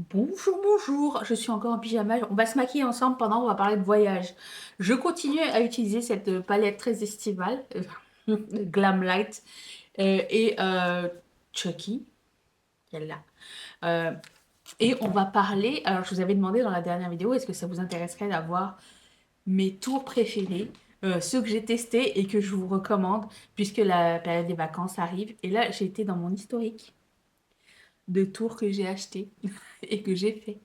Bonjour, bonjour, je suis encore en pyjama. On va se maquiller ensemble pendant on va parler de voyage. Je continue à utiliser cette palette très estivale, Glam Light et Chucky, elle est là. Euh, et on va parler, alors je vous avais demandé dans la dernière vidéo, est-ce que ça vous intéresserait d'avoir mes tours préférés, ceux que j'ai testés et que je vous recommande, puisque la période des vacances arrive. Et là, j'ai été dans mon historique de tours que j'ai achetés et que j'ai fait.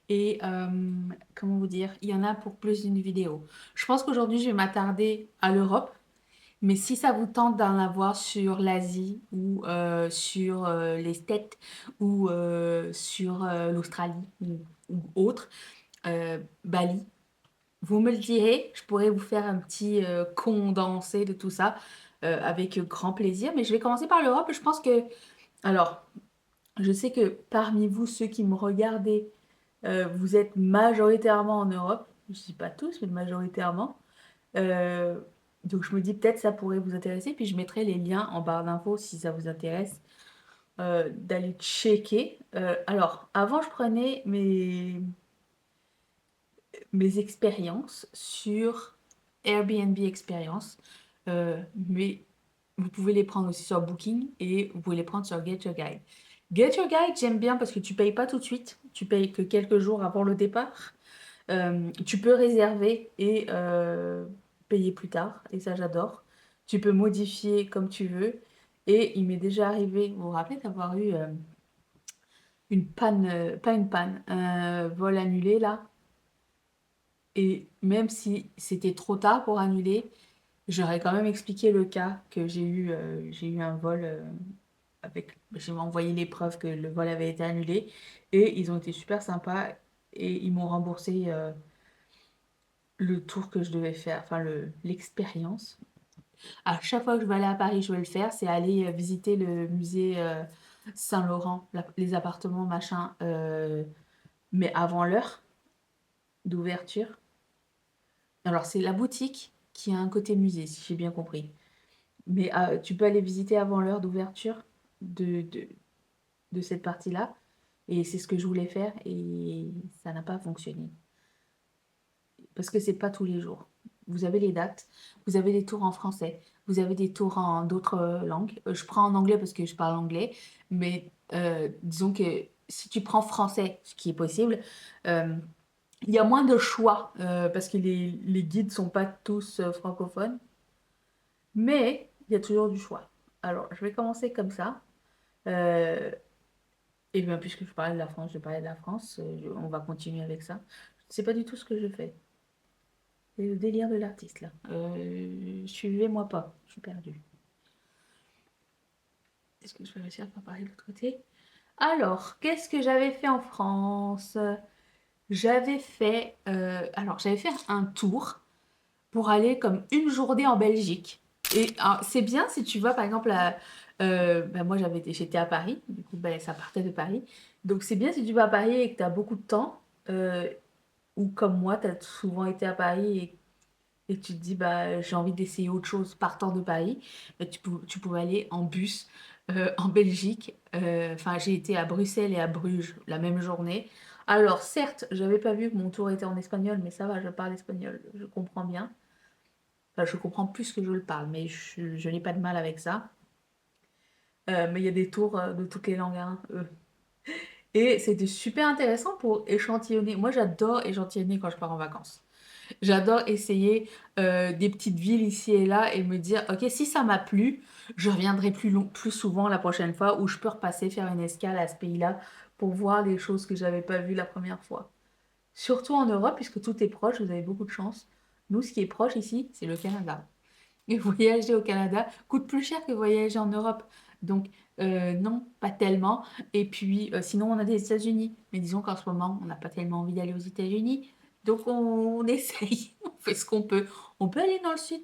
Et comment vous dire, il y en a pour plus d'une vidéo. Je pense qu'aujourd'hui, je vais m'attarder à l'Europe, mais si ça vous tente d'en avoir sur l'Asie ou sur les States ou sur l'Australie ou autre, Bali, vous me le direz, je pourrais vous faire un petit condensé de tout ça avec grand plaisir. Mais je vais commencer par l'Europe. Je pense que, alors, je sais que parmi vous, ceux qui me regardez, vous êtes majoritairement en Europe. Je dis pas tous, mais majoritairement. Euh, donc je me dis peut-être ça pourrait vous intéresser. Puis je mettrai les liens en barre d'infos si ça vous intéresse d'aller checker. Alors, avant, je prenais mes expériences sur Airbnb Experience. Mais vous pouvez les prendre aussi sur Booking et vous pouvez les prendre sur Get Your Guide. Get Your Guide, j'aime bien parce que tu payes pas tout de suite. Tu payes que quelques jours avant le départ. Tu peux réserver et payer plus tard, et ça j'adore. Tu peux modifier comme tu veux. Et il m'est déjà arrivé, vous vous rappelez d'avoir eu une panne, pas une panne, un vol annulé là. Et même si c'était trop tard pour annuler, j'aurais quand même expliqué le cas que j'ai eu un vol avec, j'ai envoyé les preuves que le vol avait été annulé et ils ont été super sympas et ils m'ont remboursé le tour que je devais faire, enfin l'expérience. À chaque fois que je vais aller à Paris, je vais le faire, c'est aller visiter le musée Saint-Laurent, les appartements, machin, mais avant l'heure d'ouverture. Alors c'est la boutique qui a un côté musée, si j'ai bien compris. Mais tu peux aller visiter avant l'heure d'ouverture de, de, de cette partie-là. Et c'est ce que je voulais faire et ça n'a pas fonctionné. Parce que c'est pas tous les jours. Vous avez les dates, vous avez des tours en français, vous avez des tours en d'autres langues. Je prends en anglais parce que je parle anglais, mais disons que si tu prends français, ce qui est possible, euh, il y a moins de choix parce que les guides sont pas tous francophones, mais il y a toujours du choix. Alors, je vais commencer comme ça. Euh, et bien, puisque je parlais de la France, je parlais de la France, on va continuer avec ça. Je ne sais pas du tout ce que je fais. C'est le délire de l'artiste, là. Suivez-moi pas, je suis perdue. Est-ce que je vais réussir à faire pareil de l'autre côté? Alors, qu'est-ce que j'avais fait en France? J'avais fait un tour pour aller comme une journée en Belgique. Et c'est bien si tu vas, par exemple, moi j'étais à Paris, du coup, ça partait de Paris. Donc, c'est bien si tu vas à Paris et que tu as beaucoup de temps, ou comme moi, tu as souvent été à Paris et tu te dis, bah, j'ai envie d'essayer autre chose partant de Paris, tu pouvais aller en bus en Belgique. Enfin, j'ai été à Bruxelles et à Bruges la même journée. Alors, certes, j'avais pas vu que mon tour était en espagnol, mais ça va, je parle espagnol, je comprends bien. Enfin, je comprends plus que je le parle, mais je n'ai pas de mal avec ça. Mais il y a des tours de toutes les langues, hein. Et c'était super intéressant pour échantillonner. Moi, j'adore échantillonner quand je pars en vacances. J'adore essayer des petites villes ici et là et me dire, ok, si ça m'a plu, je reviendrai plus souvent la prochaine fois où je peux repasser faire une escale à ce pays-là pour voir les choses que j'avais pas vues la première fois. Surtout en Europe, puisque tout est proche, vous avez beaucoup de chance. Nous, ce qui est proche ici, c'est le Canada. Et voyager au Canada coûte plus cher que voyager en Europe. Donc, non, pas tellement. Et puis, sinon, on a des États-Unis. Mais disons qu'en ce moment, on n'a pas tellement envie d'aller aux États-Unis. Donc, on essaye, on fait ce qu'on peut. On peut aller dans le sud.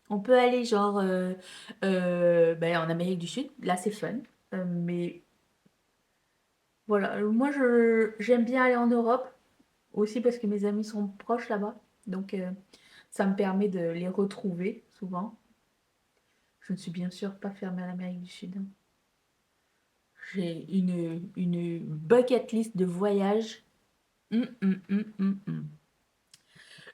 On peut aller, genre, en Amérique du Sud. Là, c'est fun. Mais voilà, moi, j'aime bien aller en Europe. Aussi parce que mes amis sont proches là-bas. Donc, ça me permet de les retrouver souvent. Je ne suis bien sûr pas fermée à l'Amérique du Sud, hein. J'ai une bucket list de voyages.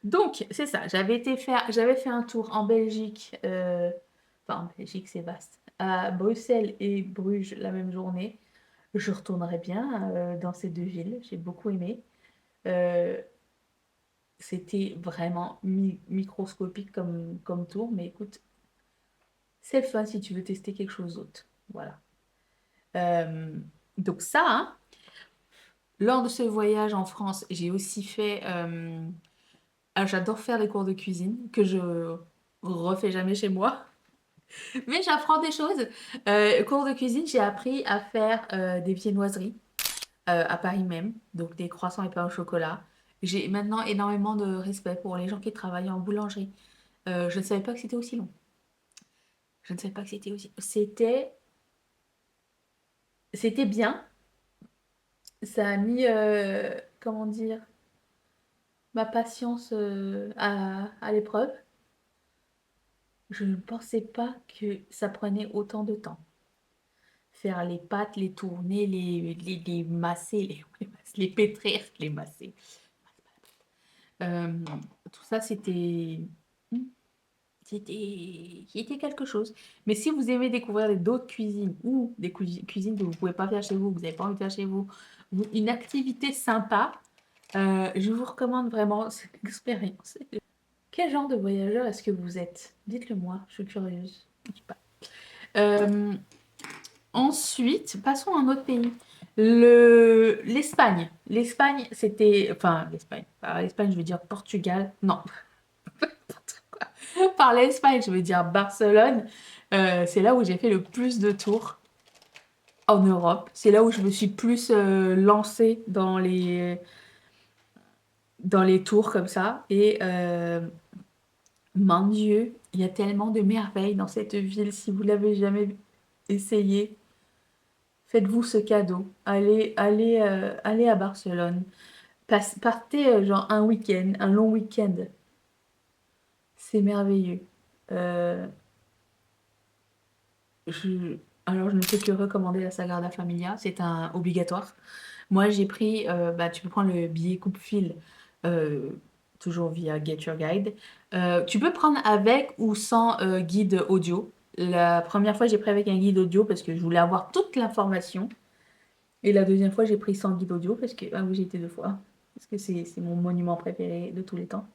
Donc, c'est ça. J'avais fait un tour en Belgique. Enfin, en Belgique, c'est vaste. À Bruxelles et Bruges la même journée. Je retournerai bien dans ces deux villes. J'ai beaucoup aimé. Euh, C'était vraiment microscopique comme tour. Mais écoute, c'est le fun si tu veux tester quelque chose d'autre. Voilà. Euh, donc ça, hein. Lors de ce voyage en France, j'ai aussi fait... alors, j'adore faire des cours de cuisine que je refais jamais chez moi. Mais j'apprends des choses. Cours de cuisine, j'ai appris à faire des viennoiseries à Paris même. Donc des croissants et pain au chocolat. J'ai maintenant énormément de respect pour les gens qui travaillent en boulangerie. Je ne savais pas que c'était aussi long. Je ne savais pas que c'était aussi... C'était bien. Ça a mis, comment dire, ma patience à l'épreuve. Je ne pensais pas que ça prenait autant de temps. Faire les pâtes, les tourner, les masser, les pétrir, les masser. Euh, Tout ça, c'était quelque chose. Mais si vous aimez découvrir d'autres cuisines ou des cuisines que vous ne pouvez pas faire chez vous, que vous n'avez pas envie de faire chez vous, ou une activité sympa, je vous recommande vraiment cette expérience. Quel genre de voyageur est-ce que vous êtes? Dites-le moi, je suis curieuse. Je sais pas. Euh, Ensuite, passons à un autre pays. L'Espagne. L'Espagne, c'était... Enfin, l'Espagne. Par l'Espagne, je veux dire Portugal. Non. Par l'Espagne, je veux dire Barcelone. C'est là où j'ai fait le plus de tours en Europe. C'est là où je me suis plus lancée dans les tours comme ça. Et mon Dieu, il y a tellement de merveilles dans cette ville. Si vous l'avez jamais essayé, faites-vous ce cadeau. Allez à Barcelone. Partez genre un week-end, un long week-end. C'est merveilleux. Euh, je... Alors, je ne peux que recommander la Sagrada Familia. C'est un obligatoire. Moi, j'ai pris... bah, tu peux prendre le billet coupe-fil, euh, toujours via Get Your Guide. Tu peux prendre avec ou sans guide audio. La première fois, j'ai pris avec un guide audio parce que je voulais avoir toute l'information. Et la deuxième fois, j'ai pris sans guide audio parce que... Ah oui, j'ai été deux fois. Parce que c'est mon monument préféré de tous les temps.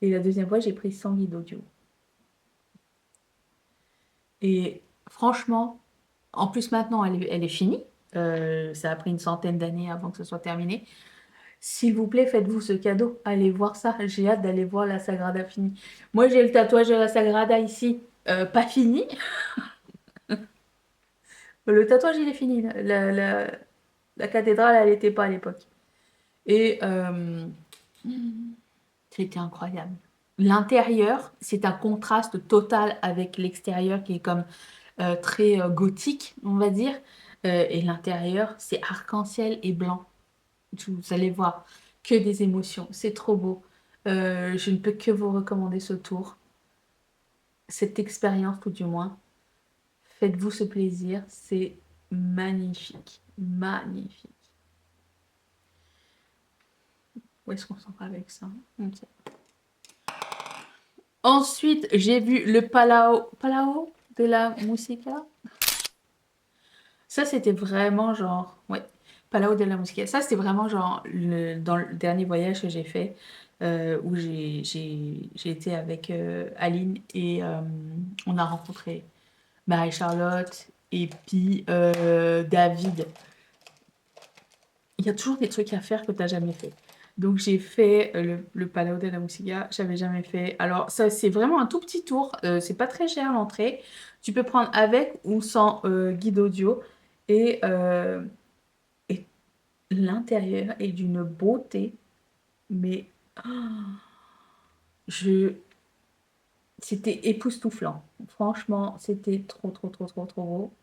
Et la deuxième fois, j'ai pris sans guide audio. Et franchement, en plus maintenant, elle est finie. Ça a pris une centaine d'années avant que ce soit terminé. S'il vous plaît, faites-vous ce cadeau. Allez voir ça. J'ai hâte d'aller voir la Sagrada finie. Moi, j'ai le tatouage de la Sagrada ici. Pas fini. Le tatouage, il est fini. La cathédrale, elle n'était pas à l'époque. Et c'était incroyable. L'intérieur, c'est un contraste total avec l'extérieur qui est comme très gothique, on va dire. Et l'intérieur, c'est arc-en-ciel et blanc. Vous allez voir que des émotions. C'est trop beau. Je ne peux que vous recommander ce tour, cette expérience tout du moins. Faites-vous ce plaisir. C'est magnifique. Magnifique. Où est-ce qu'on s'en va avec ça? Ok. Ensuite, j'ai vu le Palau de la Musica. Ça, c'était vraiment genre... Ouais, Palau de la Musica. Ça, c'était vraiment genre dans le dernier voyage que j'ai fait, où j'ai été avec Aline et on a rencontré Marie-Charlotte et puis David. Il y a toujours des trucs à faire que tu n'as jamais fait. Donc, j'ai fait le Palau de la Musica. J'avais jamais fait. Alors, ça, c'est vraiment un tout petit tour. C'est pas très cher l'entrée. Tu peux prendre avec ou sans guide audio. Et, et l'intérieur est d'une beauté. Mais je... c'était époustouflant. Franchement, c'était trop, trop, trop, trop, trop beau.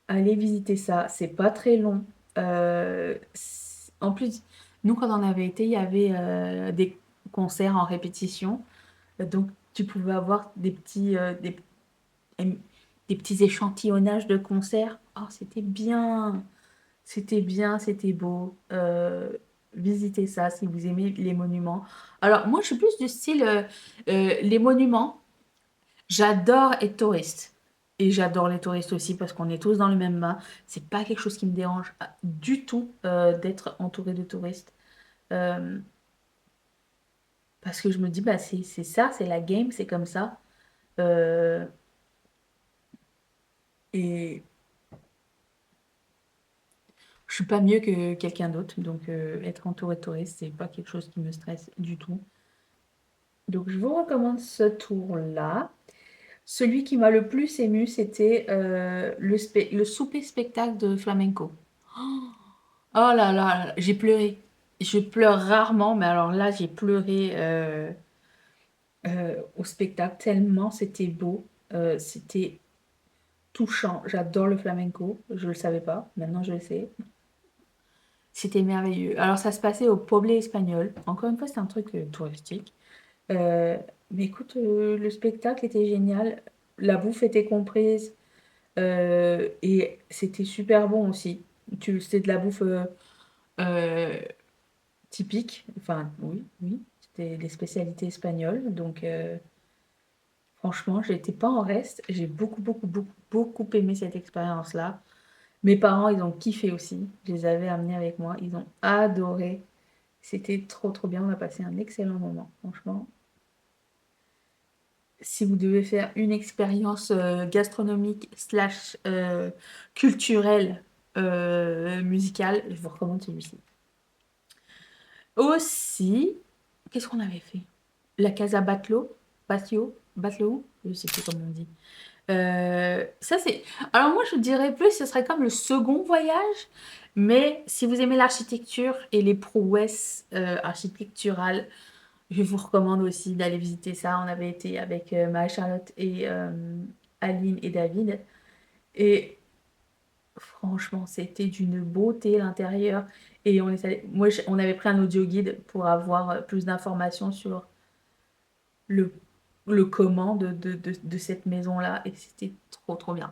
Allez visiter ça. C'est pas très long. En plus, nous, quand on avait été, il y avait des concerts en répétition. Donc, tu pouvais avoir des petits... des petits échantillonnages de concerts. Oh, c'était bien. C'était bien, c'était beau. Visitez ça si vous aimez les monuments. Alors, moi, je suis plus du style les monuments. J'adore être touriste. Et j'adore les touristes aussi parce qu'on est tous dans le même bain. C'est pas quelque chose qui me dérange du tout d'être entouré de touristes. Euh, Parce que je me dis, bah, c'est ça, c'est la game, c'est comme ça. Euh, et je suis pas mieux que quelqu'un d'autre. Donc, être entouré de touristes, c'est pas quelque chose qui me stresse du tout. Donc, je vous recommande ce tour-là. Celui qui m'a le plus ému, c'était le souper spectacle de flamenco. Oh là là, là là, j'ai pleuré. Je pleure rarement, mais alors là, j'ai pleuré au spectacle tellement c'était beau. C'était touchant. J'adore le flamenco. Je le savais pas. Maintenant, je le sais. C'était merveilleux. Alors, ça se passait au Poblé espagnol. Encore une fois, c'est un truc touristique. Euh, mais écoute, le spectacle était génial. La bouffe était comprise. Et c'était super bon aussi. C'était de la bouffe euh, typique. Enfin, oui, oui. C'était des spécialités espagnoles. Donc, franchement, j'étais pas en reste. J'ai beaucoup, beaucoup, beaucoup, beaucoup aimé cette expérience-là. Mes parents, ils ont kiffé aussi. Je les avais amenés avec moi. Ils ont adoré. C'était trop, trop bien. On a passé un excellent moment, franchement. Si vous devez faire une expérience gastronomique slash culturelle musicale, je vous recommande celui-ci. Aussi, qu'est-ce qu'on avait fait? La Casa Batlló, je sais plus comment on dit. Ça c'est. Alors moi je dirais plus, ce serait comme le second voyage, mais si vous aimez l'architecture et les prouesses architecturales, je vous recommande aussi d'aller visiter ça. On avait été avec Marie-Charlotte et Aline et David. Et franchement, c'était d'une beauté l'intérieur. Et on avait pris un audio guide pour avoir plus d'informations sur le, le comment de cette maison-là. Et c'était trop, trop bien.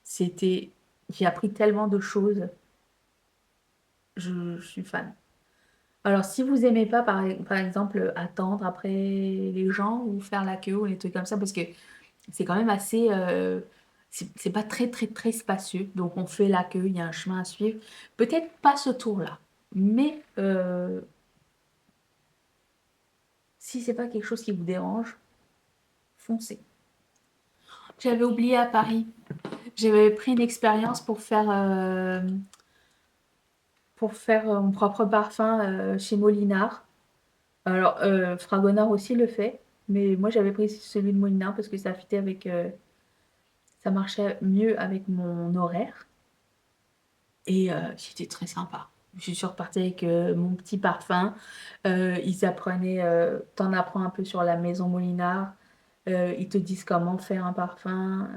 C'était, j'ai appris tellement de choses. Je suis fan. Alors, si vous aimez pas, par exemple, attendre après les gens ou faire la queue ou les trucs comme ça, parce que c'est quand même assez. C'est pas très, très, très spacieux. Donc, on fait la queue, il y a un chemin à suivre. Peut-être pas ce tour-là. Mais si c'est pas quelque chose qui vous dérange, foncez. J'avais oublié à Paris. J'avais pris une expérience pour faire mon propre parfum chez Molinard. Alors, Fragonard aussi le fait, mais moi j'avais pris celui de Molinard parce que ça fitait ça marchait mieux avec mon horaire et c'était très sympa. Je suis repartie avec mon petit parfum. Ils apprenaient, t'en apprends un peu sur la maison Molinard. Ils te disent comment faire un parfum,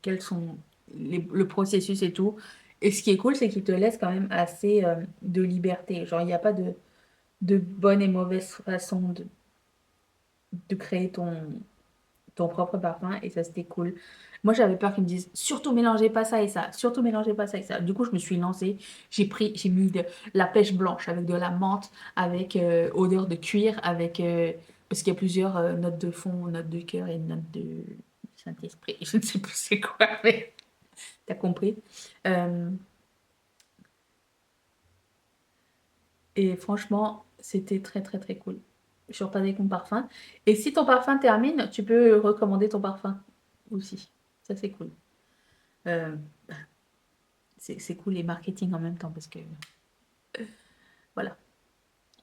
quels sont le processus et tout. Et ce qui est cool, c'est qu'ils te laissent quand même assez de liberté. Genre, il n'y a pas de bonne et mauvaise façon de créer ton propre parfum et ça c'était cool. Moi j'avais peur qu'ils me disent surtout mélangez pas ça et ça, surtout mélangez pas ça et ça. Du coup je me suis lancée, j'ai mis de la pêche blanche avec de la menthe, avec odeur de cuir, avec parce qu'il y a plusieurs notes de fond, notes de cœur et notes de Saint-Esprit. Je ne sais plus c'est quoi, mais t'as compris. Euh, et franchement c'était très très très cool. Je suis repartie avec mon parfum. Et si ton parfum termine, tu peux recommander ton parfum aussi. Ça, c'est cool. Euh, c'est cool les marketing en même temps parce que voilà.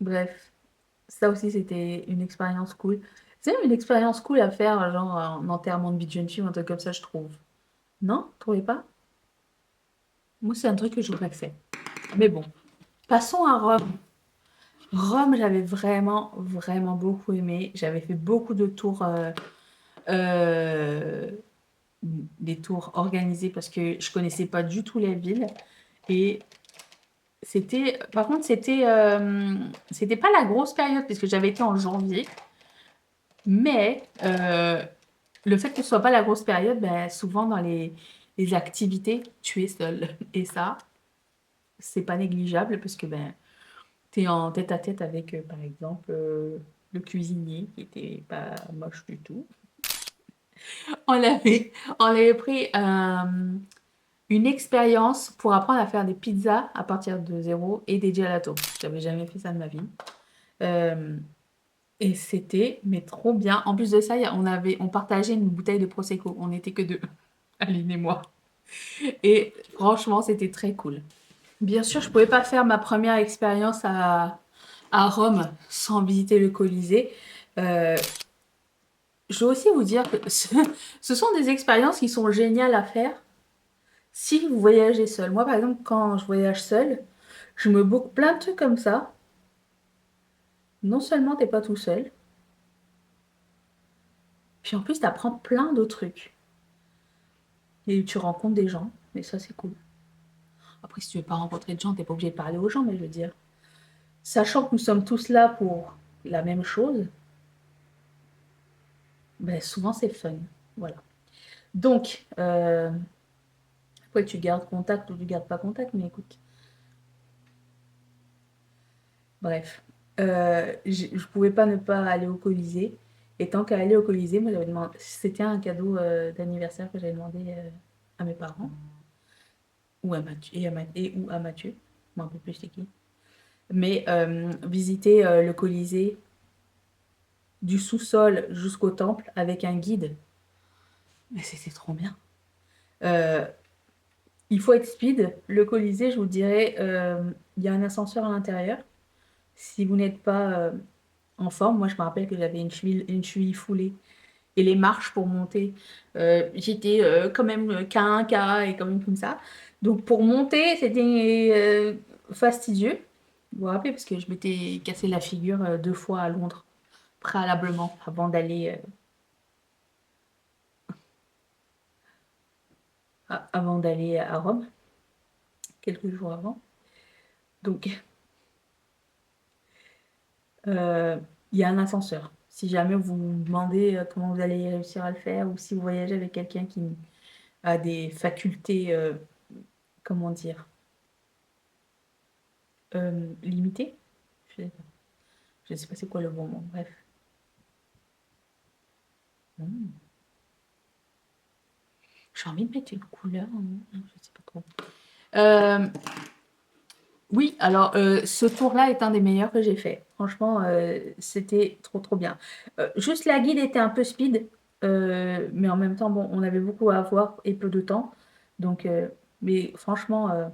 Bref, ça aussi, c'était une expérience cool. C'est même une expérience cool à faire, genre un enterrement de vie de jeune fille ou un truc comme ça, je trouve. Non? Vous trouvez pas? Moi, c'est un truc que je voudrais faire. Mais bon, passons à Rome. Rome, j'avais vraiment, vraiment beaucoup aimé. J'avais fait beaucoup de tours euh, des tours organisés parce que je connaissais pas du tout les villes. Et par contre, c'était pas la grosse période puisque j'avais été en janvier, mais le fait que ce soit pas la grosse période, ben, souvent dans les activités, tu es seule. Et ça, c'est pas négligeable parce que ben, tu es en tête à tête avec, par exemple, le cuisinier qui était pas moche du tout. On avait, on avait pris une expérience pour apprendre à faire des pizzas à partir de zéro et des gelatos. J'avais jamais fait ça de ma vie. Euh, et c'était, mais trop bien. En plus de ça, on partageait une bouteille de Prosecco. On n'était que deux, Aline et moi. Et franchement, c'était très cool. Bien sûr, je pouvais pas faire ma première expérience à Rome sans visiter le Colisée. Euh, je dois aussi vous dire que ce sont des expériences qui sont géniales à faire si vous voyagez seul. Moi, par exemple, quand je voyage seul, je me book plein de trucs comme ça. Non seulement t'es pas tout seul, puis en plus, t'apprends plein d'autres trucs. Et tu rencontres des gens, et ça, c'est cool. Après, si tu veux pas rencontrer de gens, t'es pas obligé de parler aux gens, mais je veux dire, sachant que nous sommes tous là pour la même chose, ben souvent c'est fun. Voilà. Donc, après, tu gardes contact ou tu gardes pas contact, mais écoute. Bref. Je pouvais pas ne pas aller au Colisée. Et tant qu'à aller au Colisée, moi, j'avais demandé. C'était un cadeau d'anniversaire que j'avais demandé à mes parents. Ou à Mathieu. Ou à Mathieu. Je m'en rappelle plus c'était qui. Mais visiter le Colisée du sous-sol jusqu'au temple avec un guide. Mais c'était trop bien. Euh, il faut être speed. Le Colisée, je vous dirais, il y a un ascenseur à l'intérieur. Si vous n'êtes pas en forme, moi je me rappelle que j'avais une cheville foulée. Et les marches pour monter, j'étais quand même K1, K et quand même comme ça. Donc pour monter, c'était fastidieux. Vous vous rappelez, parce que je m'étais cassé la figure 2 fois à Londres, préalablement, avant d'aller à Rome, quelques jours avant. Donc, euh, il y a un ascenseur. Si jamais vous vous demandez comment vous allez réussir à le faire, ou si vous voyagez avec quelqu'un qui a des facultés, comment dire, limitées, je sais pas. Je ne sais pas c'est quoi le bon mot, bref. Hmm. J'ai envie de mettre une couleur, je ne sais pas trop. Euh, oui, alors ce tour-là est un des meilleurs que j'ai fait. Franchement, c'était trop trop bien. Juste la guide était un peu speed, mais en même temps, bon, on avait beaucoup à voir et peu de temps. Donc, mais franchement,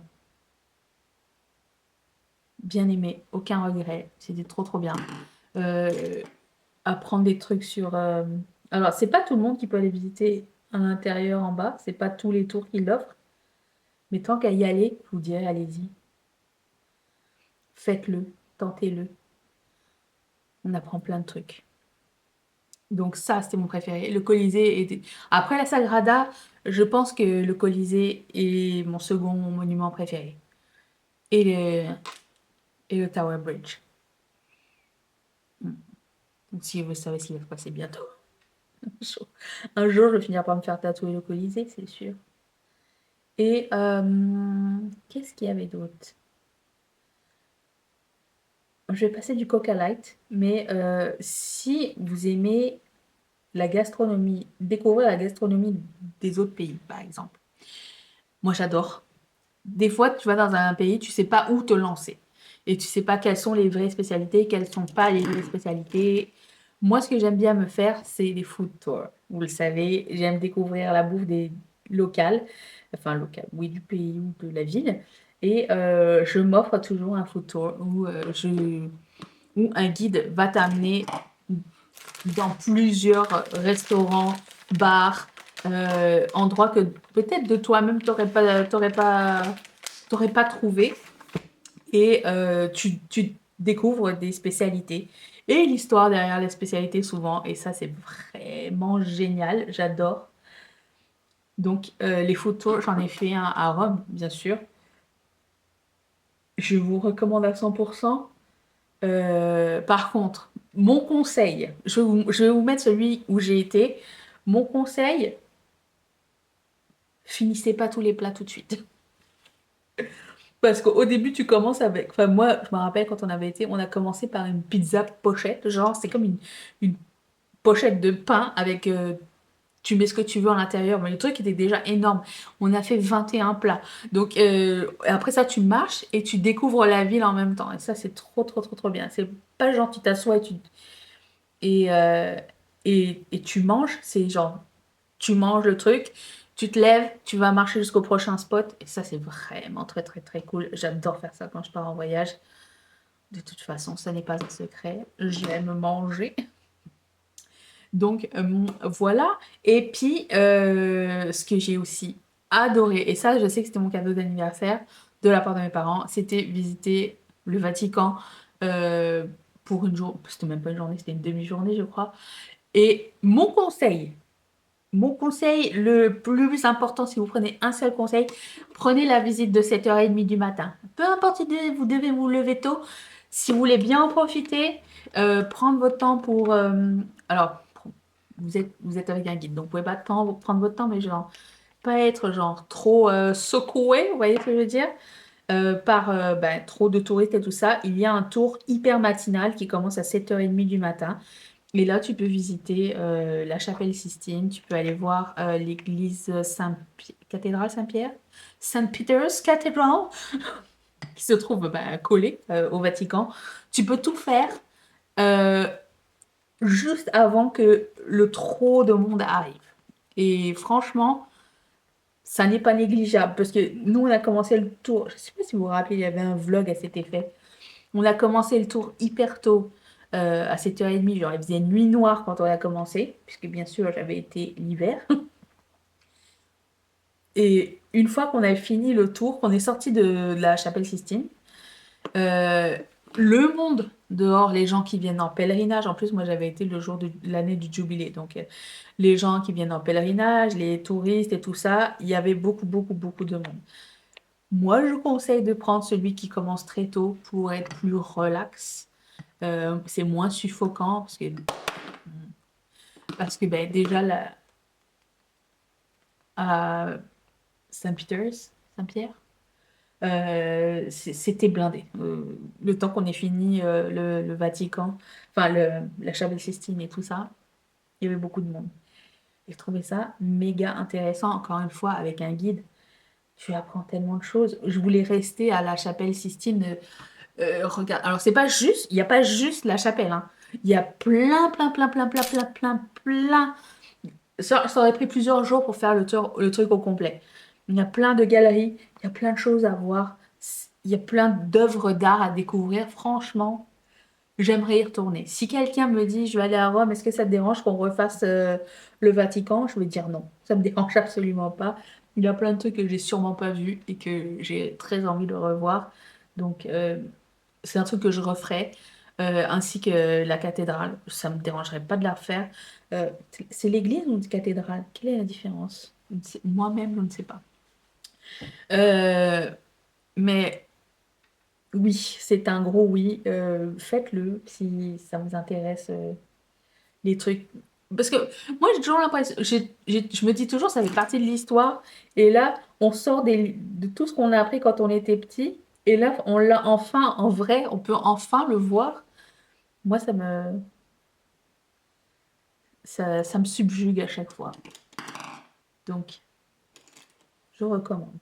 bien aimé, aucun regret. C'était trop trop bien. Euh, Apprendre des trucs sur. Alors, c'est pas tout le monde qui peut aller visiter à l'intérieur en bas, c'est pas tous les tours qui l'offrent, mais tant qu'à y aller, je vous dirais, allez-y, faites-le, tentez-le, on apprend plein de trucs. Donc ça, c'était mon préféré. Le Colisée était... Après la Sagrada, je pense que le Colisée est mon second monument préféré. Et le, et le Tower Bridge. Mm. Donc si vous savez ce qui va se passer bientôt. Un jour, je vais finir par me faire tatouer le Colisée, c'est sûr. Et qu'est-ce qu'il y avait d'autre? Je vais passer du Coca Light, mais si vous aimez la gastronomie, découvrir la gastronomie des autres pays, par exemple. Moi, j'adore. Des fois, tu vas dans un pays, tu sais pas où te lancer. Et tu sais pas quelles sont les vraies spécialités, quelles sont pas les vraies spécialités. Moi, ce que j'aime bien me faire, c'est des food tours. Vous le savez, j'aime découvrir la bouffe des locales, enfin locales, oui, du pays ou de la ville. Et je m'offre toujours un food tour où un guide va t'amener dans plusieurs restaurants, bars, endroits que peut-être de toi-même t'aurais pas trouvé. Et tu découvres des spécialités et l'histoire derrière les spécialités souvent. Et ça, c'est vraiment génial. J'adore. Donc, les photos, j'en ai fait un à Rome, bien sûr. Je vous recommande à 100%. Par contre, mon conseil, je vais vous mettre celui où j'ai été. Mon conseil, finissez pas tous les plats tout de suite. Parce qu'au début, tu commences avec... Enfin, moi, je me rappelle quand on avait été, on a commencé par une pizza pochette. Genre, c'est comme une pochette de pain avec... tu mets ce que tu veux à l'intérieur, mais le truc était déjà énorme. On a fait 21 plats. Donc, après ça, tu marches et tu découvres la ville en même temps. Et ça, c'est trop, trop, trop, trop bien. C'est pas genre, tu t'assois et, euh, et tu manges. C'est genre, tu manges le truc, tu te lèves, tu vas marcher jusqu'au prochain spot. Et ça, c'est vraiment très, très, très cool. J'adore faire ça quand je pars en voyage. De toute façon, ça n'est pas un secret. J'aime manger. Donc voilà. Et puis, ce que j'ai aussi adoré, et ça, je sais que c'était mon cadeau d'anniversaire de la part de mes parents, c'était visiter le Vatican euh, pour une journée. C'était même pas une journée, c'était une demi-journée, je crois. Et mon conseil le plus important, si vous prenez un seul conseil, prenez la visite de 7h30 du matin. Peu importe si vous devez vous lever tôt, si vous voulez bien en profiter, prendre votre temps pour... alors, vous êtes avec un guide, donc vous pouvez pas prendre votre temps, mais genre, pas être genre trop secoué, vous voyez ce que je veux dire, par ben, trop de touristes et tout ça. Il y a un tour hyper matinal qui commence à 7h30 du matin. Et là, tu peux visiter la chapelle Sistine, tu peux aller voir l'église cathédrale Saint-Pierre, Saint Peter's Cathedral, qui se trouve ben, collée au Vatican. Tu peux tout faire euh, juste avant que le trop de monde arrive. Et franchement, ça n'est pas négligeable parce que nous, on a commencé le tour. Je ne sais pas si vous vous rappelez, il y avait un vlog à cet effet. On a commencé le tour hyper tôt, à 7h30. Genre, il faisait nuit noire quand on a commencé, puisque bien sûr, j'avais été l'hiver. Et une fois qu'on a fini le tour, qu'on est sorti de la chapelle Sistine, euh, le monde dehors, les gens qui viennent en pèlerinage, en plus, moi j'avais été le jour de l'année du jubilé, donc les gens qui viennent en pèlerinage, les touristes et tout ça, il y avait beaucoup, beaucoup, beaucoup de monde. Moi, je conseille de prendre celui qui commence très tôt pour être plus relax. C'est moins suffocant parce que ben, déjà à Saint-Peter's, Saint-Pierre, c'était blindé. Le temps qu'on ait fini le Vatican, enfin la chapelle Sistine et tout ça, il y avait beaucoup de monde. Et je trouvais ça méga intéressant, encore une fois, avec un guide. Tu apprends tellement de choses. Je voulais rester à la chapelle Sistine. Regarde, alors c'est pas juste, il n'y a pas juste la chapelle, hein. Il y a plein, plein, plein, plein, plein, plein, plein, plein. Ça aurait pris plusieurs jours pour faire le truc au complet. Il y a plein de galeries, il y a plein de choses à voir, il y a plein d'œuvres d'art à découvrir. Franchement, j'aimerais y retourner. Si quelqu'un me dit, je vais aller à Rome, est-ce que ça te dérange qu'on refasse le Vatican? Je vais dire non, ça me dérange absolument pas. Il y a plein de trucs que j'ai sûrement pas vus et que j'ai très envie de revoir. Donc, c'est un truc que je referai, ainsi que la cathédrale. Ça me dérangerait pas de la refaire. C'est l'église ou une cathédrale? Quelle est la différence? Moi-même, je ne sais pas. Euh, mais oui, c'est un gros oui. Faites-le si ça vous intéresse, les trucs. Parce que moi, j'ai toujours l'impression, je me dis toujours, ça fait partie de l'histoire. Et là, on sort de tout ce qu'on a appris quand on était petit. Et là, on l'a enfin, en vrai, on peut enfin le voir. Moi, ça me subjugue à chaque fois. Donc, je recommande.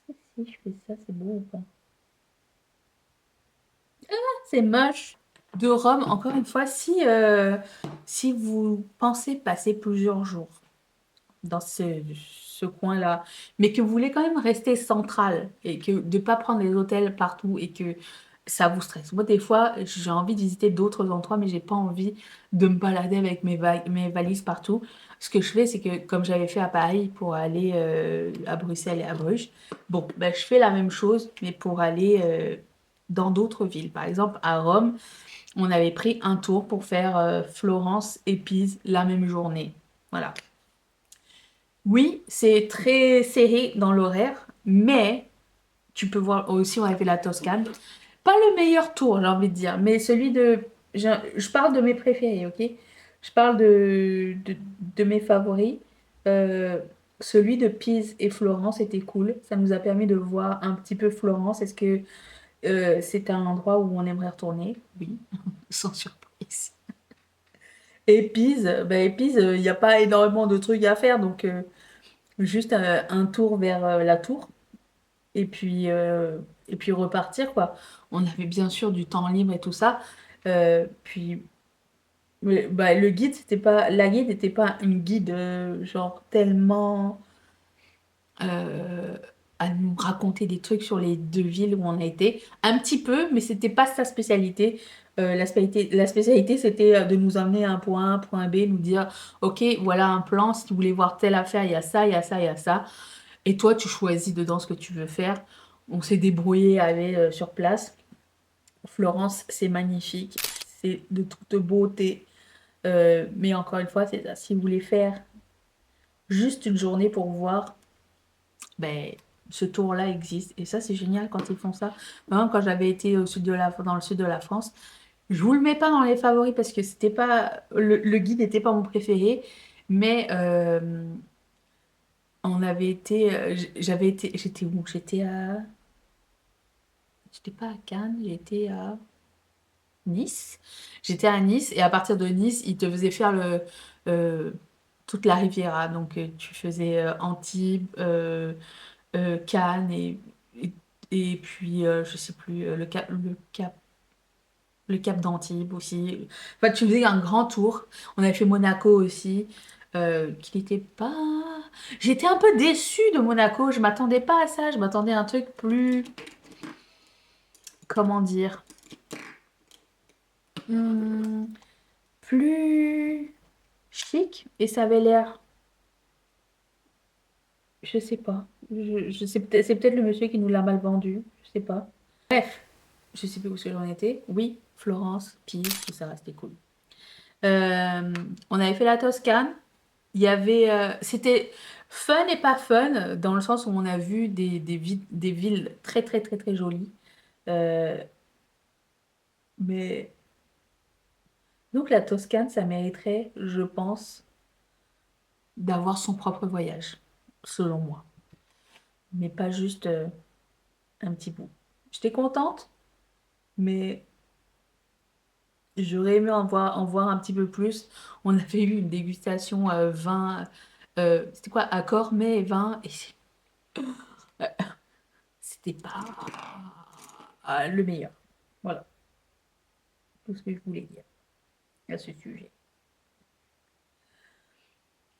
Est-ce que si je fais ça, c'est beau ou pas? C'est moche. De Rome, encore une fois, si vous pensez passer plusieurs jours dans ce coin-là, mais que vous voulez quand même rester central et que de ne pas prendre les hôtels partout et que ça vous stresse. Moi, des fois, j'ai envie de visiter d'autres endroits, mais j'ai pas envie de me balader avec mes valises partout. Ce que je fais, c'est que comme j'avais fait à Paris pour aller à Bruxelles et à Bruges, bon, ben, je fais la même chose, mais pour aller dans d'autres villes. Par exemple, à Rome, on avait pris un tour pour faire Florence et Pise la même journée. Voilà. Oui, c'est très serré dans l'horaire, mais tu peux voir aussi, on a fait la Toscane. Pas le meilleur tour, j'ai envie de dire, mais celui de... Je parle de mes préférés, ok? Je parle de mes favoris. Euh, Celui de Pise et Florence était cool. Ça nous a permis de voir un petit peu Florence. Est-ce que c'est un endroit où on aimerait retourner? Oui, sans surprise. Et Pise, ben Pise, il n'y a pas énormément de trucs à faire, donc juste un tour vers la tour et puis repartir, quoi. On avait bien sûr du temps libre et tout ça. Puis bah, le guide, c'était pas, la guide n'était pas une guide genre tellement euh, à nous raconter des trucs sur les deux villes où on a été. Un petit peu, mais c'était pas sa spécialité. La spécialité, c'était de nous emmener à un point B, nous dire, OK, voilà un plan, si tu voulais voir telle affaire, il y a ça, il y a ça, il y a ça. Et toi, tu choisis dedans ce que tu veux faire. On s'est débrouillé à aller sur place. Florence, c'est magnifique. C'est de toute beauté. Mais encore une fois, c'est ça. Si vous voulez faire juste une journée pour voir, ben, ce tour-là existe. Et ça, c'est génial quand ils font ça. Vraiment, quand j'avais été dans le sud de la France, je vous le mets pas dans les favoris parce que c'était pas le guide n'était pas mon préféré, mais on avait été, j'avais été, j'étais où? J'étais pas à Cannes, j'étais à Nice. J'étais à Nice et à partir de Nice, ils te faisaient faire euh, toute la Riviera. Donc tu faisais Antibes, Cannes et puis je sais plus le Cap d'Antibes aussi. Enfin, tu faisais un grand tour. On avait fait Monaco aussi. Qui n'était pas. J'étais un peu déçue de Monaco. Je m'attendais pas à ça. Je m'attendais à un truc plus. Comment dire? Hmm, plus chic. Et ça avait l'air. Je sais pas. Je sais peut-être, c'est peut-être le monsieur qui nous l'a mal vendu. Je sais pas. Bref, je sais plus où est-ce que j'en étais. Oui, Florence, Pise, tout ça, c'était cool. On avait fait la Toscane. Il y avait, c'était fun et pas fun dans le sens où on a vu des villes très très très très jolies. Euh, mais donc la Toscane, ça mériterait, je pense, d'avoir son propre voyage, selon moi, mais pas juste un petit bout. J'étais contente, mais j'aurais aimé en voir un petit peu plus. On avait eu une dégustation vin, c'était quoi, accord, mets et vin, et c'était pas le meilleur. Voilà, tout ce que je voulais dire à ce sujet.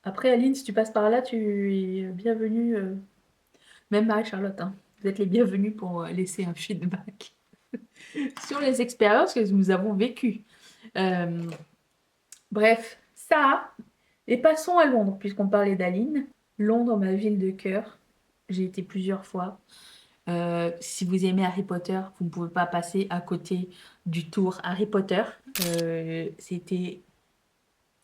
Après, Aline, si tu passes par là, tu es bienvenue, même Marie-Charlotte, hein. Vous êtes les bienvenus pour laisser un feedback sur les expériences que nous avons vécues. Euh, Bref, ça. Et passons à Londres, puisqu'on parlait d'Aline. Londres, ma ville de cœur. J'ai été plusieurs fois. Si vous aimez Harry Potter, vous ne pouvez pas passer à côté du tour Harry Potter. C'était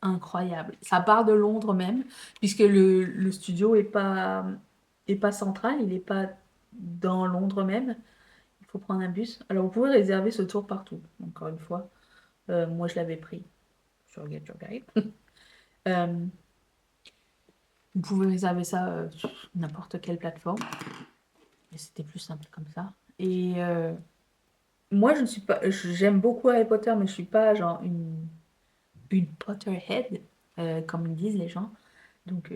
incroyable. Ça part de Londres même, puisque le studio est pas central, il n'est pas dans Londres même. Il faut prendre un bus. Alors, vous pouvez réserver ce tour partout, encore une fois. Moi, je l'avais pris sur Get Your Guide. Euh, Vous pouvez réserver ça sur n'importe quelle plateforme. Et c'était plus simple comme ça. Et moi, je ne suis pas. J'aime beaucoup Harry Potter, mais je suis pas genre une Potterhead, comme ils disent les gens. Donc,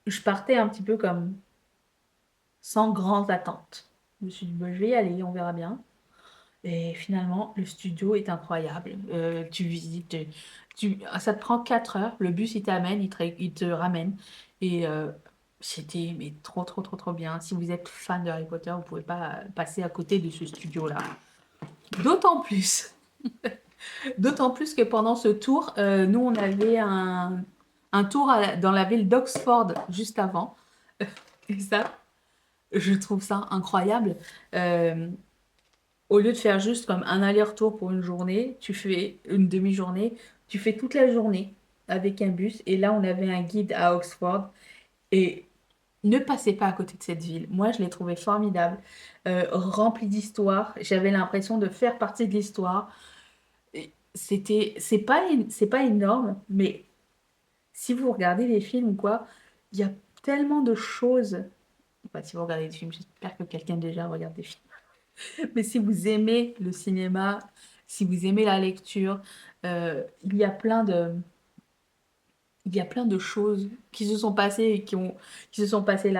je partais un petit peu comme sans grandes attentes. Je me suis dit, bah, je vais y aller, on verra bien. Et finalement, le studio est incroyable. Tu visites, ça te prend 4 heures. Le bus, il t'amène, il te ramène. Et c'était mais trop, trop, trop, trop bien. Si vous êtes fan de Harry Potter, vous ne pouvez pas passer à côté de ce studio-là. D'autant plus. D'autant plus que pendant ce tour, nous, on avait un tour dans la ville d'Oxford juste avant. Et ça, je trouve ça incroyable. Euh, Au lieu de faire juste comme un aller-retour pour une journée, tu fais une demi-journée, tu fais toute la journée avec un bus. Et là, on avait un guide à Oxford. Et ne passez pas à côté de cette ville. Moi, je l'ai trouvée formidable, remplie d'histoire. J'avais l'impression de faire partie de l'histoire. c'est pas énorme, mais si vous regardez les films ou quoi, il y a tellement de choses. Enfin, si vous regardez des films, j'espère que quelqu'un déjà regarde des films. Mais si vous aimez le cinéma, si vous aimez la lecture, il y a choses qui se sont passées et qui se sont passées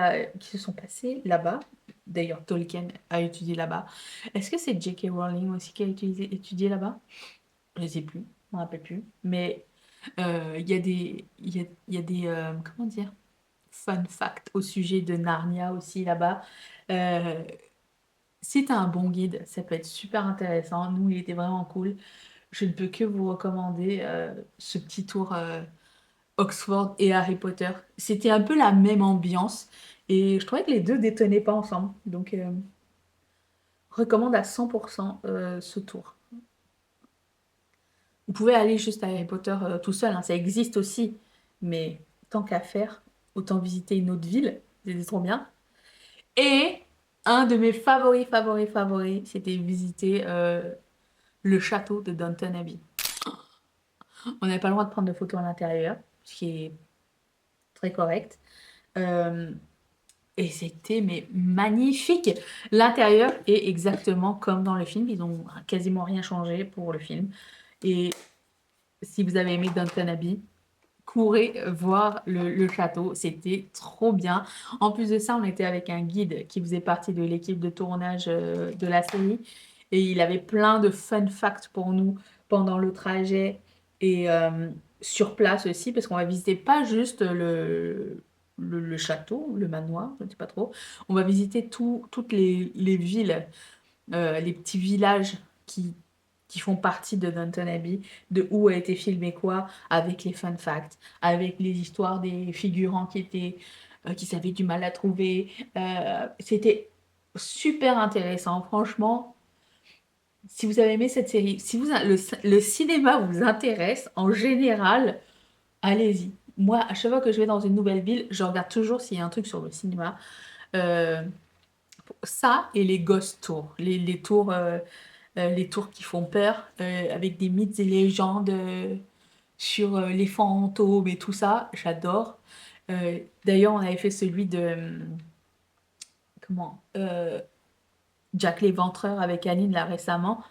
là-bas. D'ailleurs, Tolkien a étudié là-bas. Est-ce que c'est J.K. Rowling aussi qui a étudié là-bas? Je ne sais plus, je ne me rappelle plus. Mais il y a des comment dire, fun facts au sujet de Narnia aussi là-bas. Euh, Si tu as un bon guide, ça peut être super intéressant. Nous, il était vraiment cool. Je ne peux que vous recommander ce petit tour Oxford et Harry Potter. C'était un peu la même ambiance et je trouvais que les deux détonnaient pas ensemble. Donc, recommande à 100% ce tour. Vous pouvez aller juste à Harry Potter tout seul, hein, ça existe aussi. Mais tant qu'à faire, autant visiter une autre ville. C'était trop bien. Et un de mes favoris, c'était visiter le château de Downton Abbey. On n'avait pas le droit de prendre de photos à l'intérieur, ce qui est très correct. Euh, et c'était mais magnifique. L'intérieur est exactement comme dans le film. Ils ont quasiment rien changé pour le film. Et si vous avez aimé Downton Abbey, courez voir le château. C'était trop bien. En plus de ça, on était avec un guide qui faisait partie de l'équipe de tournage de la série. Et il avait plein de fun facts pour nous pendant le trajet et sur place aussi, parce qu'on va visiter pas juste le château, le manoir, je ne sais pas trop. On va visiter toutes les villes, les petits villages qui font partie de Downton Abbey, de où a été filmé quoi, avec les fun facts, avec les histoires des figurants qui s'avaient du mal à trouver. C'était super intéressant, franchement. Si vous avez aimé cette série, si le cinéma vous intéresse, en général, allez-y. Moi, à chaque fois que je vais dans une nouvelle ville, je regarde toujours s'il y a un truc sur le cinéma. Euh, Ça et les ghost tours, les tours qui font peur, avec des mythes et légendes sur les fantômes et tout ça, j'adore. D'ailleurs, on avait fait celui de comment Jack l'Éventreur avec Aline là récemment.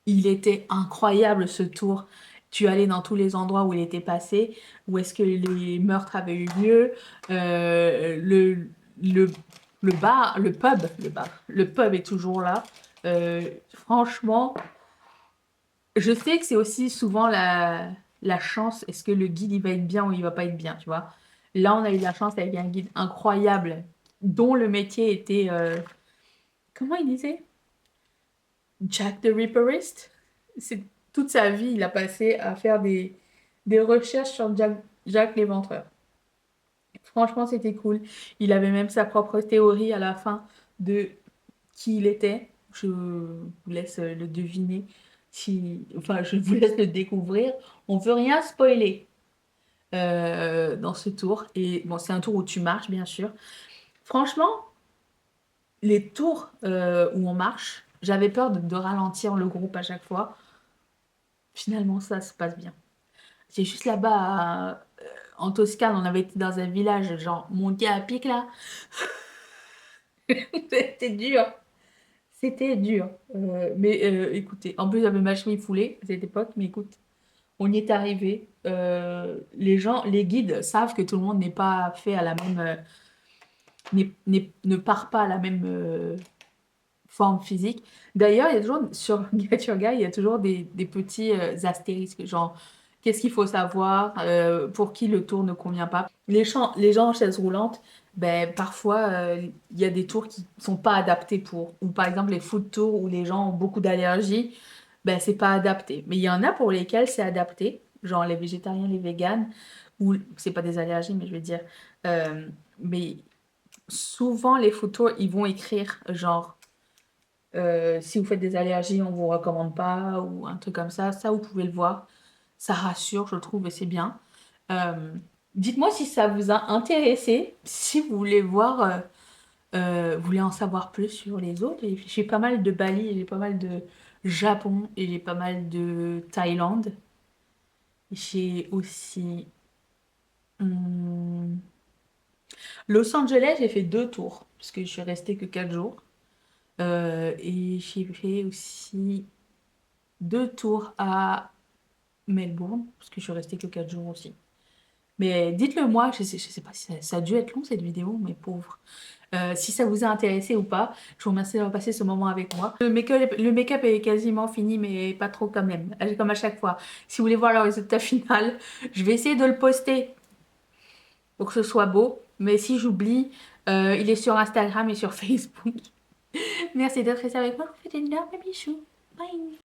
Il était incroyable ce tour. Tu allais dans tous les endroits où il était passé, où est-ce que les meurtres avaient eu lieu, le, le pub est toujours là. Franchement, je sais que c'est aussi souvent la chance. Est-ce que le guide il va être bien ou il va pas être bien, tu vois? Là, on a eu la chance avec un guide incroyable, dont le métier était, comment il disait? Jack the Ripperist. C'est toute sa vie, il a passé à faire des recherches sur Jack l'Éventreur. Franchement, c'était cool. Il avait même sa propre théorie à la fin de qui il était. Je vous laisse le deviner. Enfin, je vous laisse le découvrir. On veut rien spoiler dans ce tour. Et bon, c'est un tour où tu marches, bien sûr. Franchement, les tours où on marche, j'avais peur de ralentir le groupe à chaque fois. Finalement, ça se passe bien. C'est juste là-bas, en Toscane, on avait été dans un village, genre monté à pic là. C'était dur. C'était dur. Mais écoutez, en plus j'avais ma cheville foulée à cette époque, mais écoute, on y est arrivé. Les guides savent que tout le monde n'est pas fait à la même, ne part pas à la même forme physique. D'ailleurs, il y a toujours, sur Get Your Guide, il y a toujours des petits astérisques, genre, qu'est-ce qu'il faut savoir, pour qui le tour ne convient pas. Les gens en chaise roulante, ben, parfois, il y a des tours qui sont pas adaptés pour. Ou par exemple, les food tours où les gens ont beaucoup d'allergies, ben, c'est pas adapté. Mais il y en a pour lesquels c'est adapté, genre les végétariens, les véganes, ou c'est pas des allergies, mais je veux dire, mais souvent les food tours, ils vont écrire genre si vous faites des allergies, on vous recommande pas, ou un truc comme ça, vous pouvez le voir. Ça rassure, je trouve, et c'est bien. Euh, Dites-moi si ça vous a intéressé, si vous voulez voir voulez en savoir plus sur les autres, et j'ai pas mal de Bali, j'ai pas mal de Japon et j'ai pas mal de Thaïlande. J'ai aussi hum, Los Angeles, j'ai fait 2 tours, parce que je suis restée que 4 jours. Et j'ai fait aussi 2 tours à Melbourne, parce que je suis restée que 4 jours aussi. Mais dites-le moi, je sais pas si ça a dû être long cette vidéo, mes pauvres. Si ça vous a intéressé ou pas, je vous remercie d'avoir passé ce moment avec moi. Le make-up est quasiment fini, mais pas trop quand même, comme à chaque fois. Si vous voulez voir le résultat final, je vais essayer de le poster pour que ce soit beau. Mais si j'oublie, il est sur Instagram et sur Facebook. Merci d'être resté avec moi. Je vous fais d'énormes bisous. Bye.